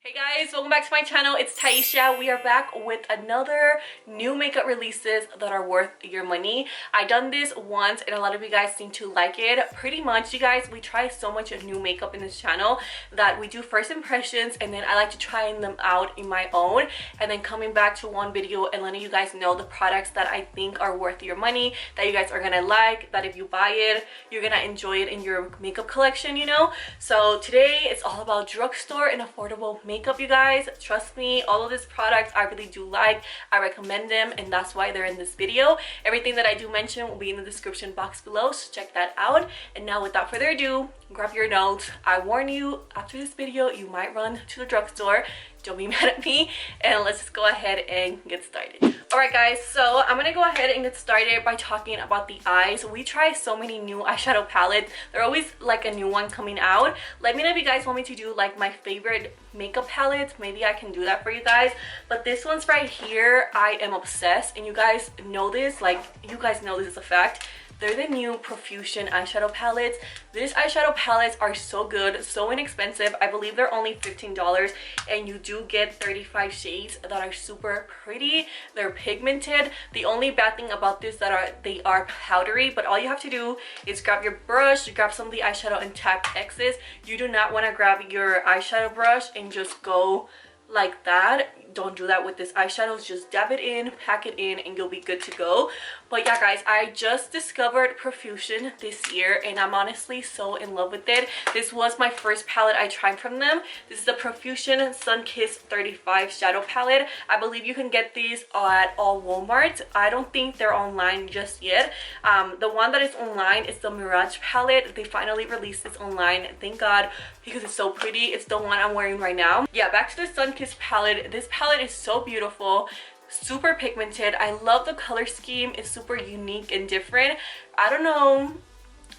Hey guys, welcome back to my channel. It's Taisha. We are back with another new makeup releases that are worth your money. I done this once and a lot of you guys seem to like it. Pretty much, you guys, we try so much of new makeup in this channel that we do first impressions and then I like to try them out in my own and then coming back to one video and letting you guys know the products that I think are worth your money, that you guys are gonna like, that if you buy it, you're gonna enjoy it in your makeup collection, you know? So today it's all about drugstore and affordable makeup, you guys. Trust me, all of these products I really do like. I recommend them and that's why they're in this video. Everything that I do mention will be in the description box below, so check that out. And now without further ado, grab your notes. I warn you, after this video you might run to the drugstore. Don't be mad at me, and let's just go ahead and get started. All right guys, so I'm gonna go ahead and get started by talking about the eyes. We try so many new eyeshadow palettes. They're always like a new one coming out. Let me know if you guys want me to do like my favorite makeup palettes. Maybe I can do that for you guys, but this one's right here, I am obsessed, and you guys know this, like you guys know this is a fact. They're the new Profusion eyeshadow palettes. These eyeshadow palettes are so good, so inexpensive. I believe they're only $15 and you do get 35 shades that are super pretty. They're pigmented. The only bad thing about this that they are powdery, but all you have to do is grab your brush, grab some of the eyeshadow and tap excess. You do not want to grab your eyeshadow brush and just go like that. Don't do that with this eyeshadows. Just dab it in, pack it in, and you'll be good to go. But yeah guys, I just discovered Profusion this year and I'm honestly so in love with it. This was my first palette I tried from them. This is the Profusion Sun Kiss 35 shadow palette. I believe you can get these at all Walmart. I don't think they're online just yet. The one that is online is the Mirage palette. They finally released this online, thank God, because it's so pretty. It's the one I'm wearing right now. Yeah, back to the Sun Kiss palette. This palette is so beautiful, super pigmented. I love the color scheme. It's super unique and different. I don't know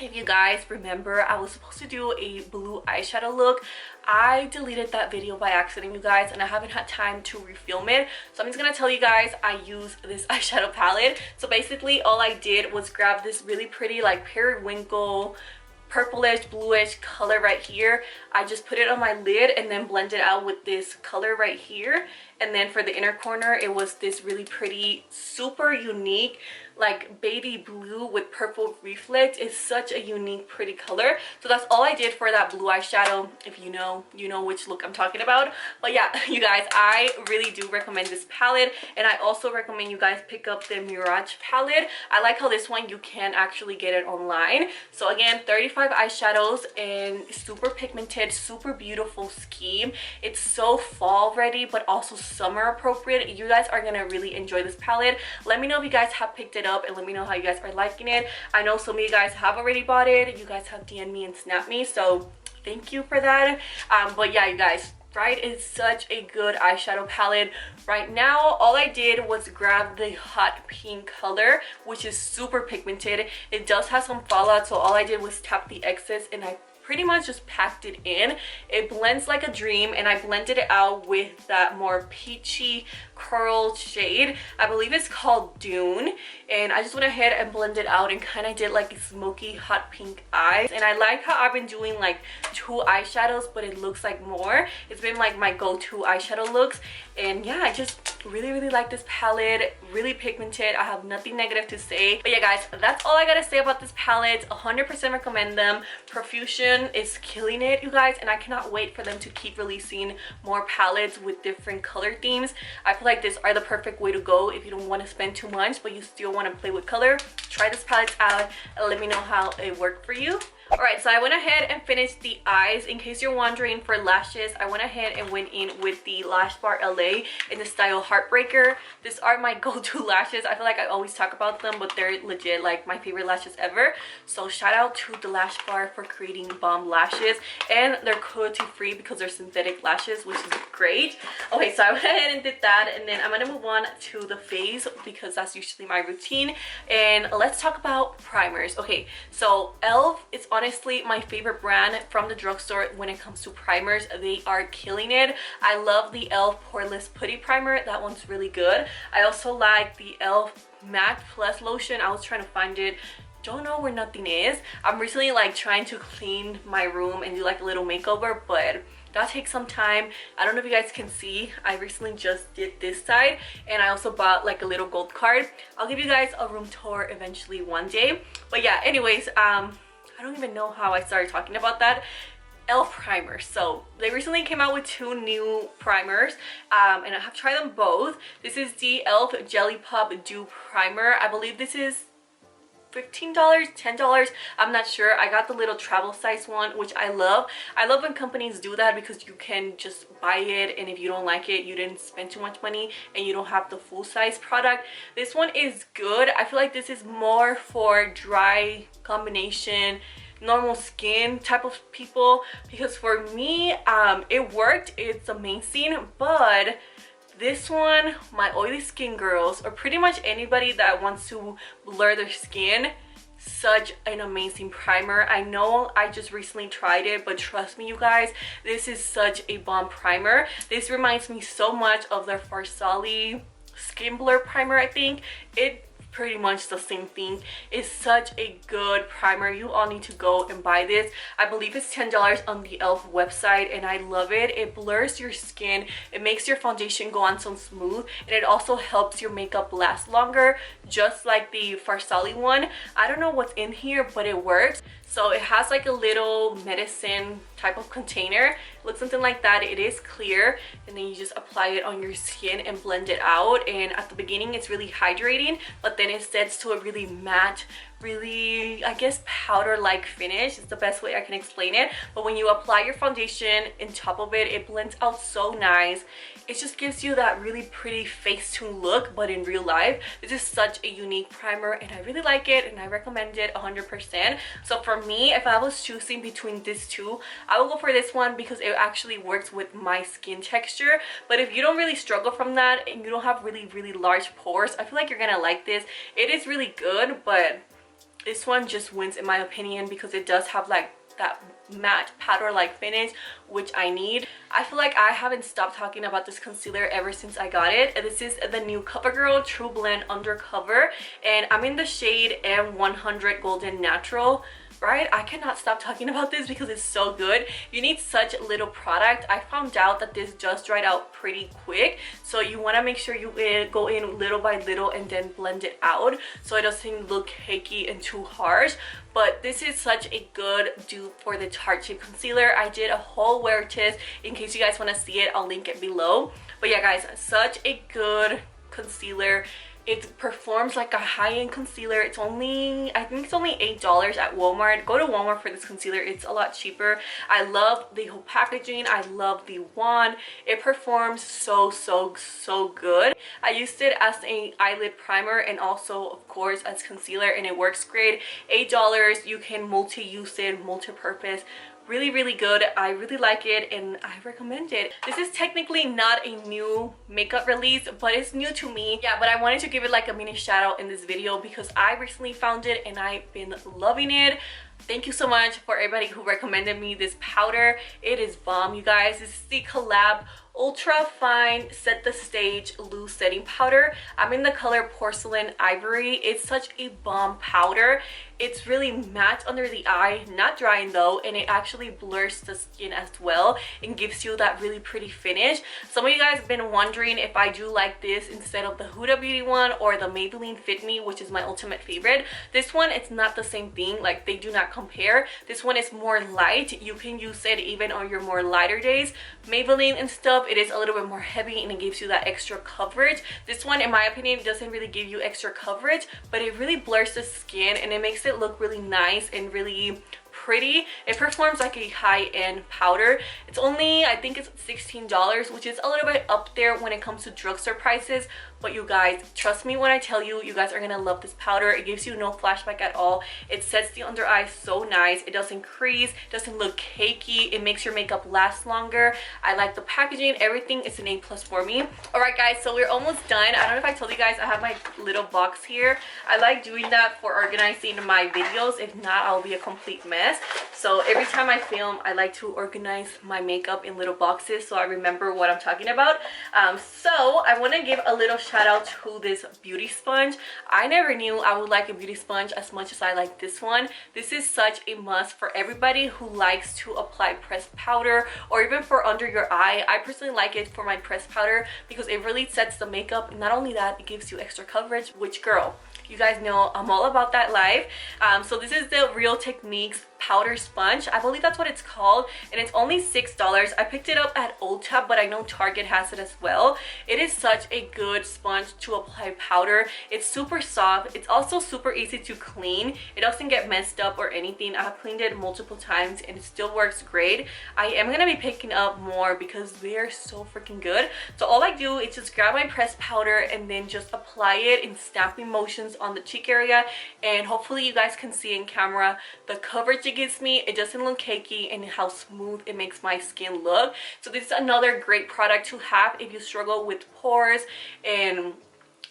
if you guys remember, I was supposed to do a blue eyeshadow look. I deleted that video by accident, you guys, and I haven't had time to refilm it. So I'm just gonna tell you guys I use this eyeshadow palette. So basically all I did was grab this really pretty like periwinkle purplish bluish color right here. I just put it on my lid and then blend it out with this color right here, and then for the inner corner it was this really pretty, super unique like baby blue with purple reflect. It's such a unique pretty color. So that's all I did for that blue eyeshadow. If you know which look I'm talking about. But yeah, you guys, I really do recommend this palette, and I also recommend you guys pick up the Mirage palette. I like how this one you can actually get it online. So again, 35 eyeshadows and super pigmented, super beautiful scheme. It's so fall ready but also summer appropriate. You guys are gonna really enjoy this palette. Let me know if you guys have picked it up and let me know how you guys are liking it. I know some of you guys have already bought it. You guys have DM'd me and snapped me, so thank you for that. But yeah, you guys, right, it's such a good eyeshadow palette. Right now all I did was grab the hot pink color, which is super pigmented. It does have some fallout, so all I did was tap the excess and I pretty much just packed it in. It blends like a dream, and I blended it out with that more peachy curled shade. I believe it's called Dune, and I just went ahead and blended out and kind of did like a smoky hot pink eyes. And I like how I've been doing like 2 eyeshadows but it looks like more. It's been like my go-to eyeshadow looks, and yeah, I just really like this palette. Really pigmented. I have nothing negative to say. But yeah guys, that's all I gotta say about this palette. 100% recommend them. Profusion is killing it, you guys, and I cannot wait for them to keep releasing more palettes with different color themes. I feel like this are the perfect way to go if you don't want to spend too much but you still want to play with color. Try this palette out and let me know how it worked for you. Alright, so I went ahead and finished the eyes. In case you're wondering, for lashes, I went ahead and went in with the Lash Bar LA in the style Heartbreaker. These are my go-to lashes. I feel like I always talk about them, but they're legit like my favorite lashes ever. So shout out to the Lash Bar for creating bomb lashes, and they're cruelty free because they're synthetic lashes, which is great. Okay, so I went ahead and did that, and then I'm gonna move on to the face because that's usually my routine. And let's talk about primers. Okay, so ELF is honestly my favorite brand from the drugstore when it comes to primers. They are killing it. I love the ELF Poreless Putty Primer. That one's really good. I also like the ELF Matte Plus Lotion. I was trying to find it. Don't know where nothing is. I'm recently like trying to clean my room and do like a little makeover, but that takes some time. I don't know if you guys can see, I recently just did this side, and I also bought like a little gold card. I'll give you guys a room tour eventually one day. But yeah, anyways, I don't even know how I started talking about that. e.l.f. primer. So they recently came out with 2 new primers, and I have tried them both. This is the e.l.f. Jelly Pop Dew Primer. I believe this is $15, $10, I'm not sure. I got the little travel size one, which I love. I love when companies do that because you can just buy it, and if you don't like it, you didn't spend too much money and you don't have the full size product. This one is good. I feel like this is more for dry combination, normal skin type of people, because for me it worked. It's amazing. But this one, my oily skin girls, or pretty much anybody that wants to blur their skin, such an amazing primer. I know I just recently tried it, but trust me you guys, this is such a bomb primer. This reminds me so much of their Farsali Skin Blur primer. I think it pretty much the same thing. It's such a good primer. You all need to go and buy this. I believe it's $10 on the e.l.f. website, and I love it. It blurs your skin, it makes your foundation go on so smooth, and it also helps your makeup last longer, just like the Farsali one. I don't know what's in here, but it works. So it has like a little medicine type of container. It looks something like that. It is clear, and then you just apply it on your skin and blend it out. And at the beginning it's really hydrating, but then it sets to a really matte, really, I guess, powder like finish. It's the best way I can explain it. But when you apply your foundation on top of it, it blends out so nice. It just gives you that really pretty Facetune look, but in real life. This is such a unique primer, and I really like it, and I recommend it 100%. So for me, if I was choosing between these two, I will go for this one because it actually works with my skin texture. But if you don't really struggle from that and you don't have really large pores, I feel like you're gonna like this. It is really good, but this one just wins in my opinion because it does have like that matte powder like finish, which I need. I feel like I haven't stopped talking about this concealer ever since I got it. This is the new CoverGirl True Blend Undercover, and I'm in the shade M100 Golden Natural. Right, I cannot stop talking about this because it's so good. You need such little product. I found out that this just dried out pretty quick, so you want to make sure you go in little by little and then blend it out so it doesn't look cakey and too harsh. But this is such a good dupe for the Tarte Shape Concealer. I did a whole wear test. In case you guys want to see it, I'll link it below. But yeah guys, such a good concealer. It performs like a high-end concealer. It's only, I think it's only $8 at Walmart. Go to Walmart for this concealer. It's a lot cheaper. I love the whole packaging. I love the wand. It performs so good. I used it as an eyelid primer and also of course as concealer, and it works great. $8. You can multi-use it, multi-purpose. Really good. I really like it, and I recommend it. This is technically not a new makeup release, but it's new to me. Yeah, but I wanted to give it like a mini shout out in this video because I recently found it and I've been loving it. Thank you so much for everybody who recommended me this powder. It is bomb, you guys. This is the Collab Ultra Fine Set the Stage Loose Setting Powder. I'm in the color Porcelain Ivory. It's such a bomb powder. It's really matte under the eye, not drying though, and it actually blurs the skin as well and gives you that really pretty finish. Some of you guys have been wondering if I do like this instead of the Huda Beauty one or the Maybelline Fit Me, which is my ultimate favorite. This one, it's not the same thing. Like, they do not compare. This one is more light. You can use it even on your more lighter days. Maybelline and stuff, it is a little bit more heavy and it gives you that extra coverage. This one, in my opinion, doesn't really give you extra coverage, but it really blurs the skin and it makes it look really nice and really pretty. It performs like a high-end powder. It's only, I think it's $16, which is a little bit up there when it comes to drugstore prices. But you guys, trust me when I tell you, you guys are gonna love this powder. It gives you no flashback at all. It sets the under eye so nice. It doesn't crease, doesn't look cakey. It makes your makeup last longer. I like the packaging. Everything is an A+ for me. All right guys, so we're almost done. I don't know if I told you guys I have my little box here. I like doing that for organizing my videos. If not, I'll be a complete mess. So every time I film, I like to organize my makeup in little boxes so I remember what I'm talking about. So I want to give a little shout out to this beauty sponge. I never knew I would like a beauty sponge as much as I like this one. This is such a must for everybody who likes to apply pressed powder or even for under your eye. I personally like it for my pressed powder because it really sets the makeup. Not only that, it gives you extra coverage, which girl, you guys know I'm all about that life. So this is the Real Techniques powder sponge. I believe that's what it's called, and it's only $6. I picked it up at Ulta, but I know Target has it as well. It is such a good sponge to apply powder. It's super soft. It's also super easy to clean. It doesn't get messed up or anything. I've cleaned it multiple times and it still works great. I am gonna be picking up more because they're so freaking good. So all I do is just grab my pressed powder and then just apply it in snapping motions on the cheek area, and hopefully you guys can see in camera the coverage it gives me. It doesn't look cakey and how smooth it makes my skin look. So this is another great product to have if you struggle with pores and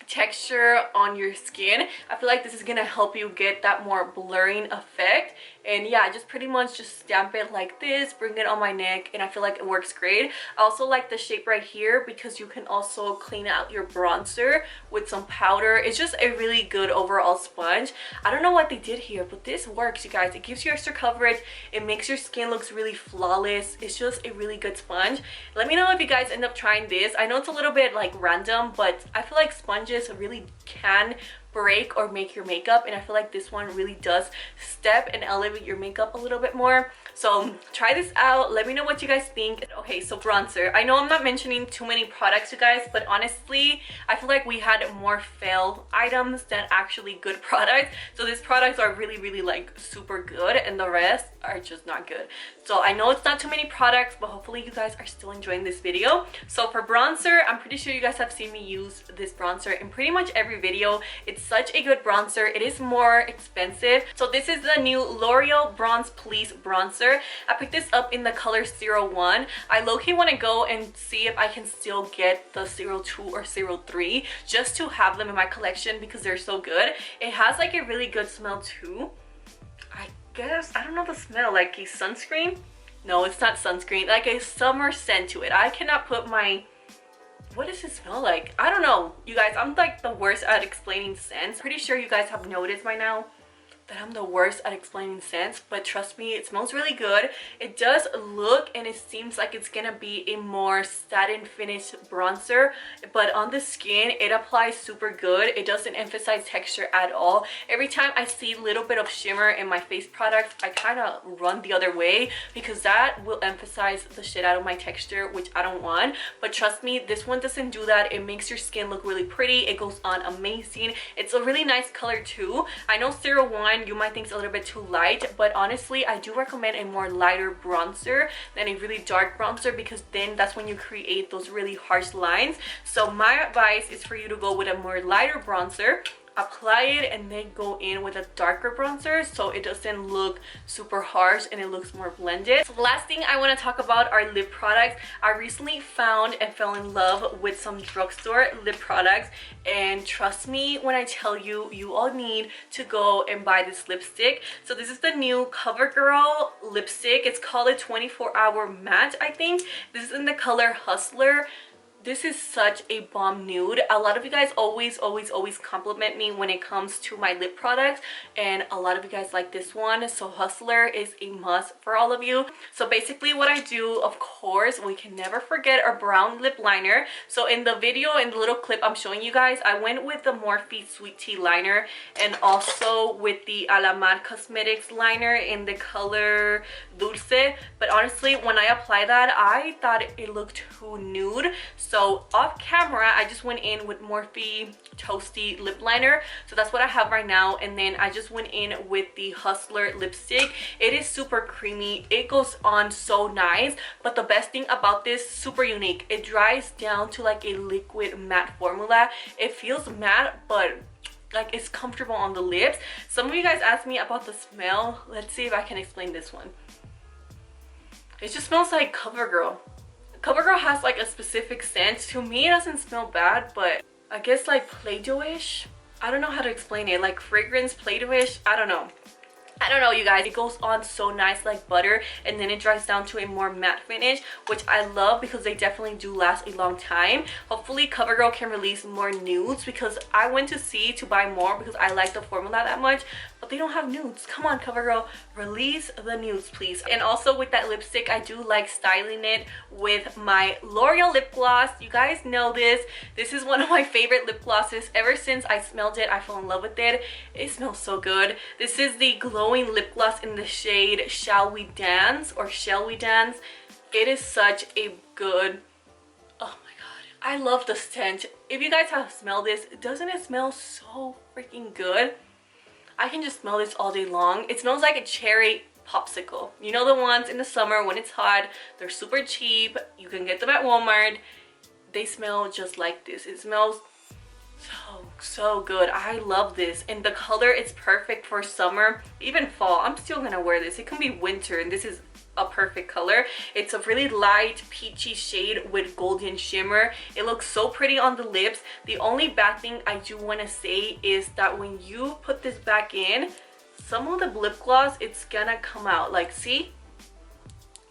texture on your skin. I feel like this is gonna help you get that more blurring effect. And yeah, just pretty much just stamp it like this, bring it on my neck, and I feel like it works great. I also like the shape right here because you can also clean out your bronzer with some powder. It's just a really good overall sponge. I don't know what they did here, but this works, you guys. It gives you extra coverage. It makes your skin looks really flawless. It's just a really good sponge. Let me know if you guys end up trying this. I know it's a little bit like random, but I feel like sponges really can break or make your makeup, and I feel like this one really does step and elevate your makeup a little bit more. So try this out, let me know what you guys think. Okay, so bronzer. I know I'm not mentioning too many products, you guys, but honestly I feel like we had more fail items than actually good products. So these products are really like super good and the rest are just not good. So I know it's not too many products, but hopefully you guys are still enjoying this video. So for bronzer, I'm pretty sure you guys have seen me use this bronzer in pretty much every video. It's such a good bronzer. It is more expensive. So this is the new L'Oreal Bronze Please bronzer. I picked this up in the color 01. I low-key want to go and see if I can still get the 02 or 03 just to have them in my collection because they're so good. It has like a really good smell too. I guess, I don't know the smell, like a sunscreen? No, it's not sunscreen, like a summer scent to it. I cannot put my, what does it smell like? I don't know, you guys. I'm like the worst at explaining scents. Pretty sure you guys have noticed by now that I'm the worst at explaining scents, but trust me, it smells really good. It does look and it seems like it's gonna be a more satin finish bronzer, but on the skin it applies super good. It doesn't emphasize texture at all. Every time I see a little bit of shimmer in my face products, I kind of run the other way because that will emphasize the shit out of my texture, which I don't want. But trust me, this one doesn't do that. It makes your skin look really pretty. It goes on amazing. It's a really nice color too. I know 01 you might think it's a little bit too light, but honestly I do recommend a more lighter bronzer than a really dark bronzer because then that's when you create those really harsh lines. So my advice is for you to go with a more lighter bronzer, apply it, and then go in with a darker bronzer so it doesn't look super harsh and it looks more blended. So the last thing I want to talk about are lip products. I recently found and fell in love with some drugstore lip products, and trust me when I tell you, you all need to go and buy this lipstick. So this is the new CoverGirl lipstick. It's called a 24-hour matte, I think. This is in the color Hustler. This is such a bomb nude. A lot of you guys always compliment me when it comes to my lip products, and a lot of you guys like this one. So Hustler is a must for all of you. So basically what I do, of course, we can never forget our brown lip liner. So in the video, in the little clip I'm showing you guys, I went with the Morphe Sweet Tea liner and also with the Alamar Cosmetics liner in the color Dulce. But honestly, when I applied that, I thought it looked too nude. So off camera, I just went in with Morphe Toasty lip liner. So that's what I have right now. And then I just went in with the Hustler lipstick. It is super creamy. It goes on so nice. But the best thing about this, super unique. It dries down to like a liquid matte formula. It feels matte, but like it's comfortable on the lips. Some of you guys asked me about the smell. Let's see if I can explain this one. It just smells like CoverGirl. CoverGirl has like a specific scent. To me, it doesn't smell bad, but I guess like Play-Doh-ish. I don't know how to explain it. Like fragrance Play-Doh-ish. I don't know. I don't know, you guys, it goes on so nice like butter, and then it dries down to a more matte finish, which I love because they definitely do last a long time. Hopefully CoverGirl can release more nudes, because I went to see to buy more because I like the formula that much, but they don't have nudes. Come on, CoverGirl, release the nudes, please. And also with that lipstick, I do like styling it with my L'Oreal lip gloss. You guys know this. This is one of my favorite lip glosses. Ever since I smelled it, I fell in love with it. It smells so good. This is the glowing lip gloss in the shade Shall We Dance, or Shall We Dance. It is such a good, oh my god, I love the scent. If you guys have smelled this, doesn't it smell so freaking good? I can just smell this all day long. It smells like a cherry popsicle. You know, the ones in the summer when it's hot, they're super cheap, you can get them at Walmart. They smell just like this. It smells so good. I love this, and the color is perfect for summer, even fall. I'm still gonna wear this. It can be winter, and this is a perfect color. It's a really light peachy shade with golden shimmer. It looks so pretty on the lips. The only bad thing I do want to say is that when you put this back in, some of the lip gloss, it's gonna come out. Like, see,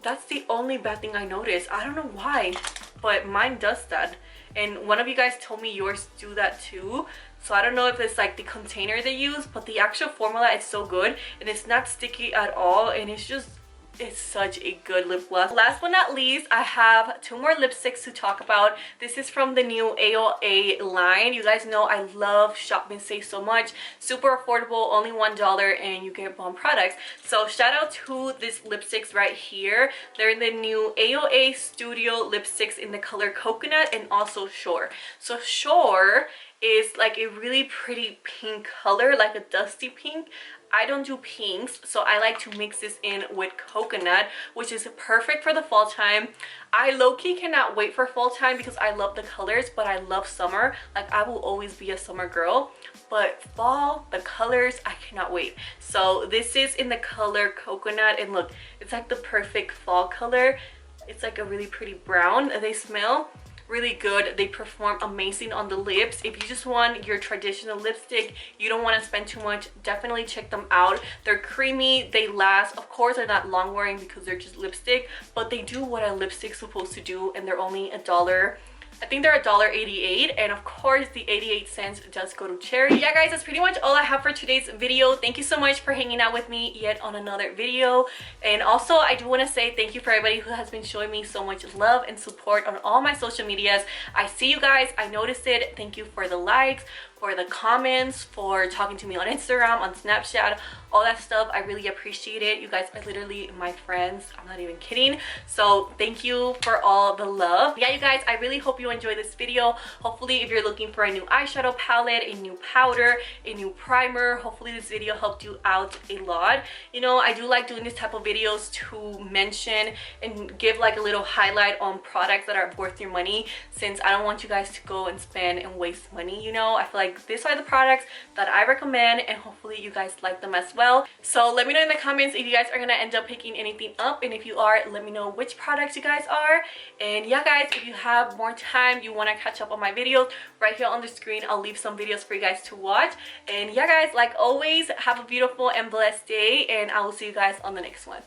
that's the only bad thing I noticed. I don't know why, but mine does that. And one of you guys told me yours do that too. So I don't know if it's like the container they use, but the actual formula is so good, and it's not sticky at all, and it's such a good lip gloss. Last but not least, I have two more lipsticks to talk about. This is from the new AOA line. You guys know I love Shop and Save so much. Super affordable, only $1, and you get bomb products. So shout out to these lipsticks right here. They're in the new AOA Studio lipsticks in the color Coconut and also Shore. So Shore is like a really pretty pink color, like a dusty pink. I don't do pinks, so I like to mix this in with Coconut, which is perfect for the fall time. I low-key cannot wait for fall time because I love the colors, but I love summer. Like, I will always be a summer girl, but fall, the colors, I cannot wait. So this is in the color Coconut, and look, it's like the perfect fall color. It's like a really pretty brown. They smell really good. They perform amazing on the lips. If you just want your traditional lipstick, you don't want to spend too much, definitely check them out. They're creamy, they last. Of course, they're not long wearing because they're just lipstick, but they do what a lipstick's supposed to do, and they're only $1. I think they're $1.88, and of course the 88 cents does go to charity. Yeah guys, that's pretty much all I have for today's video. Thank you so much for hanging out with me yet on another video. And also, I do want to say thank you for everybody who has been showing me so much love and support on all my social medias. I see you guys, I noticed it. Thank you for the likes, for the comments, for talking to me on Instagram, on Snapchat, all that stuff. I really appreciate it. You guys are literally my friends. I'm not even kidding. So thank you for all the love. Yeah, you guys, I really hope you enjoyed this video. Hopefully, if you're looking for a new eyeshadow palette, a new powder, a new primer, hopefully this video helped you out a lot. You know, I do like doing this type of videos to mention and give like a little highlight on products that are worth your money, since I don't want you guys to go and spend and waste money. You know, I feel like these are the products that I recommend, and hopefully you guys like them as well. So let me know in the comments if you guys are gonna end up picking anything up, and if you are, let me know which products you guys are. And yeah guys, if you have more time, you want to catch up on my videos, right here on the screen I'll leave some videos for you guys to watch. And yeah guys, like always, have a beautiful and blessed day, and I will see you guys on the next one.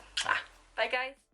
Bye guys.